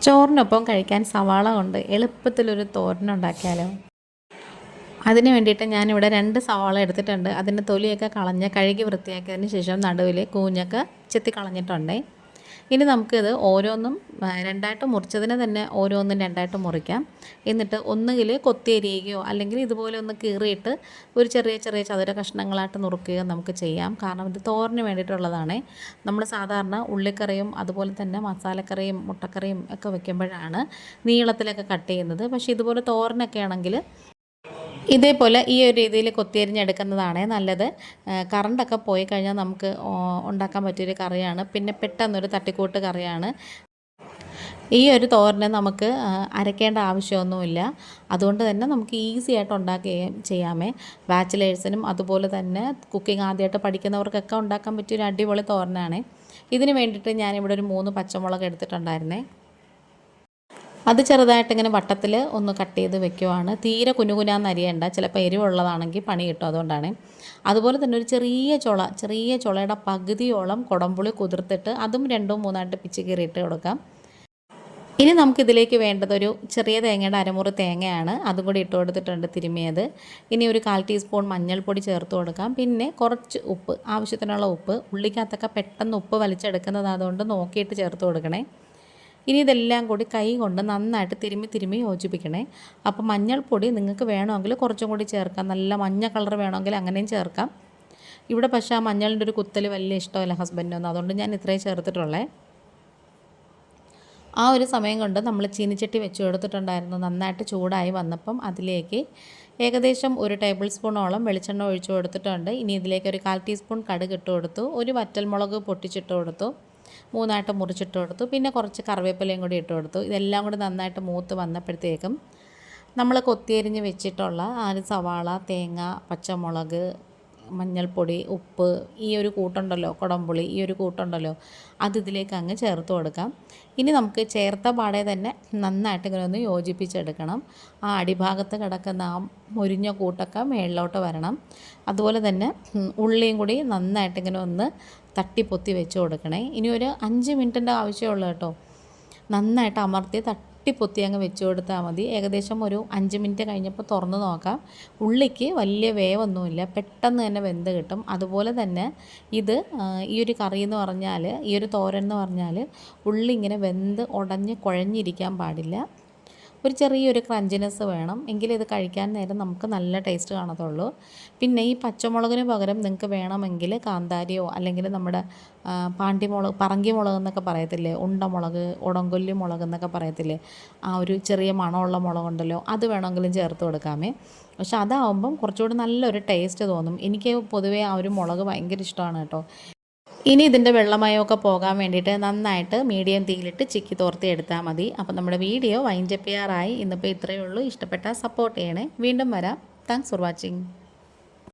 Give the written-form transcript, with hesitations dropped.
ചോറിനൊപ്പം കഴിക്കാൻ സവാള കൊണ്ട് എളുപ്പത്തിലൊരു തോരനുണ്ടാക്കിയാലോ? അതിന് വേണ്ടിയിട്ട് ഞാനിവിടെ 2 സവാള എടുത്തിട്ടുണ്ട്. അതിൻ്റെ തൊലിയൊക്കെ കളഞ്ഞ് കഴുകി വൃത്തിയാക്കിയതിന് ശേഷം നടുവിൽ കൂഞ്ഞൊക്കെ ചെത്തി കളഞ്ഞിട്ടുണ്ട്. ഇനി നമുക്കിത് ഓരോന്നും രണ്ടായിട്ട് മുറിച്ചതിന് തന്നെ ഓരോന്നും രണ്ടായിട്ട് മുറിക്കാം. എന്നിട്ട് ഒന്നുകിൽ കൊത്തിയരിയുകയോ അല്ലെങ്കിൽ ഇതുപോലെ ഒന്ന് കീറിയിട്ട് ഒരു ചെറിയ ചെറിയ ചതുര കഷ്ണങ്ങളായിട്ട് നുറുക്കുകയോ നമുക്ക് ചെയ്യാം. കാരണം ഇത് തോരന് വേണ്ടിയിട്ടുള്ളതാണ്. നമ്മൾ സാധാരണ ഉള്ളിക്കറിയും അതുപോലെ തന്നെ മസാലക്കറിയും മുട്ടക്കറിയും ഒക്കെ വെക്കുമ്പോഴാണ് നീളത്തിലൊക്കെ കട്ട് ചെയ്യുന്നത്. പക്ഷേ ഇതുപോലെ തോരനൊക്കെ ആണെങ്കിൽ ഇതേപോലെ ഈ ഒരു രീതിയിൽ കൊത്തിയരിഞ്ഞെടുക്കുന്നതാണ് നല്ലത്. കറണ്ടൊക്കെ പോയി കഴിഞ്ഞാൽ നമുക്ക് ഉണ്ടാക്കാൻ പറ്റിയൊരു കറിയാണ്. പിന്നെ പെട്ടെന്നൊരു തട്ടിക്കൂട്ട് കറിയാണ്. ഈ ഒരു തോരന് നമുക്ക് അരയ്ക്കേണ്ട ആവശ്യമൊന്നുമില്ല. അതുകൊണ്ട് തന്നെ നമുക്ക് ഈസി ആയിട്ട് ഉണ്ടാക്കുകയും ചെയ്യാമേ. ബാച്ചിലേഴ്സിനും അതുപോലെ തന്നെ കുക്കിംഗ് ആദ്യമായിട്ട് പഠിക്കുന്നവർക്കൊക്കെ ഉണ്ടാക്കാൻ പറ്റിയൊരു അടിപൊളി തോരനാണ്. ഇതിന് വേണ്ടിയിട്ട് ഞാനിവിടെ ഒരു 3 പച്ചമുളക് എടുത്തിട്ടുണ്ടായിരുന്നേ. അത് ചെറുതായിട്ട് ഇങ്ങനെ വട്ടത്തിൽ ഒന്ന് കട്ട് ചെയ്ത് വെക്കുവാണ്. തീരെ കുനുകുനാന്ന് അരിയണ്ട, ചിലപ്പോൾ എരിവുള്ളതാണെങ്കിൽ പണി കിട്ടും, അതുകൊണ്ടാണ്. അതുപോലെ തന്നെ ഒരു ചെറിയ ചുളയുടെ പകുതിയോളം കുടംപുളി കുതിർത്തിട്ട് അതും 2-3 പിച്ച് കീറിയിട്ട് കൊടുക്കാം. ഇനി നമുക്കിതിലേക്ക് വേണ്ടത് ഒരു ചെറിയ തേങ്ങയുടെ അരമുറി തേങ്ങയാണ്. അതും കൂടി ഇട്ട് കൊടുത്തിട്ടുണ്ട് തിരുമിയത്. ഇനി ഒരു 1/4 ടീസ്പൂൺ മഞ്ഞൾപ്പൊടി ചേർത്ത് കൊടുക്കാം. പിന്നെ കുറച്ച് ഉപ്പ്, ആവശ്യത്തിനുള്ള ഉപ്പ്. ഉള്ളിക്കകത്തൊക്കെ പെട്ടെന്ന് ഉപ്പ് വലിച്ചെടുക്കുന്നത് അതുകൊണ്ട് നോക്കിയിട്ട് ചേർത്ത് കൊടുക്കണേ. ഇനി ഇതെല്ലാം കൂടി കൈ കൊണ്ട് നന്നായിട്ട് തിരുമ്മി യോജിപ്പിക്കണേ. അപ്പോൾ മഞ്ഞൾപ്പൊടി നിങ്ങൾക്ക് വേണമെങ്കിൽ കുറച്ചും കൂടി ചേർക്കാം. നല്ല മഞ്ഞ കളർ വേണമെങ്കിൽ അങ്ങനെയും ചേർക്കാം. ഇവിടെ പക്ഷേ ആ മഞ്ഞളിൻ്റെ ഒരു കുത്തൽ വലിയ ഇഷ്ടമല്ല ഹസ്ബൻഡിനൊന്നും, അതുകൊണ്ട് ഞാൻ ഇത്രയും ചേർത്തിട്ടുള്ളേ. ആ ഒരു സമയം കൊണ്ട് നമ്മൾ ചീനിച്ചട്ടി വെച്ച് കൊടുത്തിട്ടുണ്ടായിരുന്നു. നന്നായിട്ട് ചൂടായി വന്നപ്പം അതിലേക്ക് ഏകദേശം 1 ടേബിൾ സ്പൂണോളം വെളിച്ചെണ്ണ ഒഴിച്ചു കൊടുത്തിട്ടുണ്ട്. ഇനി ഇതിലേക്ക് ഒരു 1/4 ടീസ്പൂൺ കടുക് ഇട്ട് കൊടുത്തു. ഒരു വറ്റൽമുളക് പൊട്ടിച്ചിട്ട് കൊടുത്തു. 3 മുറിച്ചിട്ട് കൊടുത്തു. പിന്നെ കുറച്ച് കറിവേപ്പിലയും കൂടി ഇട്ട് കൊടുത്തു. ഇതെല്ലാം കൂടി നന്നായിട്ട് മൂത്ത് വന്നപ്പോഴത്തേക്കും നമ്മൾ കൊത്തിയരിഞ്ഞ് വെച്ചിട്ടുള്ള സവാള, തേങ്ങ, പച്ചമുളക്, മഞ്ഞൾപ്പൊടി, ഉപ്പ്, ഈ ഒരു കൂട്ടുണ്ടല്ലോ, കുടംപുളി, ഈ ഒരു കൂട്ടുണ്ടല്ലോ, അത് ഇതിലേക്ക് അങ്ങ് ചേർത്ത് കൊടുക്കാം. ഇനി നമുക്ക് ചേർത്ത പാടെ തന്നെ നന്നായിട്ട് ഇങ്ങനെ ഒന്ന് യോജിപ്പിച്ചെടുക്കണം. ആ അടിഭാഗത്ത് കിടക്കുന്ന ആ മുരിഞ്ഞ കൂട്ടൊക്കെ മേളിലോട്ട് വരണം. അതുപോലെ തന്നെ ഉള്ളിയും കൂടി നന്നായിട്ട് ഇങ്ങനെ ഒന്ന് തട്ടിപ്പൊത്തി വെച്ച് കൊടുക്കണേ. ഇനി ഒരു 5 മിനിറ്റിൻ്റെ ആവശ്യമുള്ളൂ കേട്ടോ. നന്നായിട്ട് അമർത്തി തട്ടിപ്പൊത്തി അങ്ങ് വെച്ച് കൊടുത്താൽ മതി. ഏകദേശം ഒരു 5 മിനിറ്റ് കഴിഞ്ഞപ്പോൾ തുറന്ന് നോക്കാം. ഉള്ളിക്ക് വലിയ വേവൊന്നുമില്ല, പെട്ടെന്ന് തന്നെ വെന്ത് കിട്ടും. അതുപോലെ തന്നെ ഇത് ഈ ഒരു കറി എന്ന് പറഞ്ഞാൽ, ഈ ഒരു തോരൻ എന്ന് പറഞ്ഞാൽ ഉള്ളി ഇങ്ങനെ വെന്ത് ഉടഞ്ഞ് കുഴഞ്ഞിരിക്കാൻ പാടില്ല. ഒരു ചെറിയൊരു ക്രഞ്ചിനെസ് വേണം, എങ്കിലേ ഇത് കഴിക്കാൻ നേരം നമുക്ക് നല്ല ടേസ്റ്റ് കാണത്തുള്ളൂ. പിന്നെ ഈ പച്ചമുളകിന് പകരം നിങ്ങൾക്ക് വേണമെങ്കിൽ കാന്താരിയോ അല്ലെങ്കിൽ നമ്മുടെ പാണ്ടിമുളക്, പറങ്കിമുളക് എന്നൊക്കെ പറയത്തില്ലേ, ഉണ്ടമുളക്, ഉടങ്കൊല്ലി മുളക് എന്നൊക്കെ പറയത്തില്ലേ, ആ ഒരു ചെറിയ മണമുള്ള മുളകുണ്ടല്ലോ, അത് വേണമെങ്കിലും ചേർത്ത് കൊടുക്കാമേ. പക്ഷെ അതാവുമ്പം കുറച്ചുകൂടി നല്ലൊരു ടേസ്റ്റ് തോന്നും. എനിക്ക് പൊതുവേ ആ ഒരു മുളക് ഭയങ്കര ഇഷ്ടമാണ് കേട്ടോ. ഇനി ഇതിൻ്റെ വെള്ളമയമൊക്കെ പോകാൻ വേണ്ടിയിട്ട് നന്നായിട്ട് മീഡിയം തീയിലിട്ട് ചിക്കി തോർത്തി എടുത്താൽ മതി. അപ്പോൾ നമ്മുടെ വീഡിയോ വൈൻഡപ്പ് ചെയ്യാറായി. ഇന്നിപ്പോൾ ഇത്രയേ ഉള്ളൂ. ഇഷ്ടപ്പെട്ടാൽ സപ്പോർട്ട് ചെയ്യണേ. വീണ്ടും വരാം. Thanks for watching.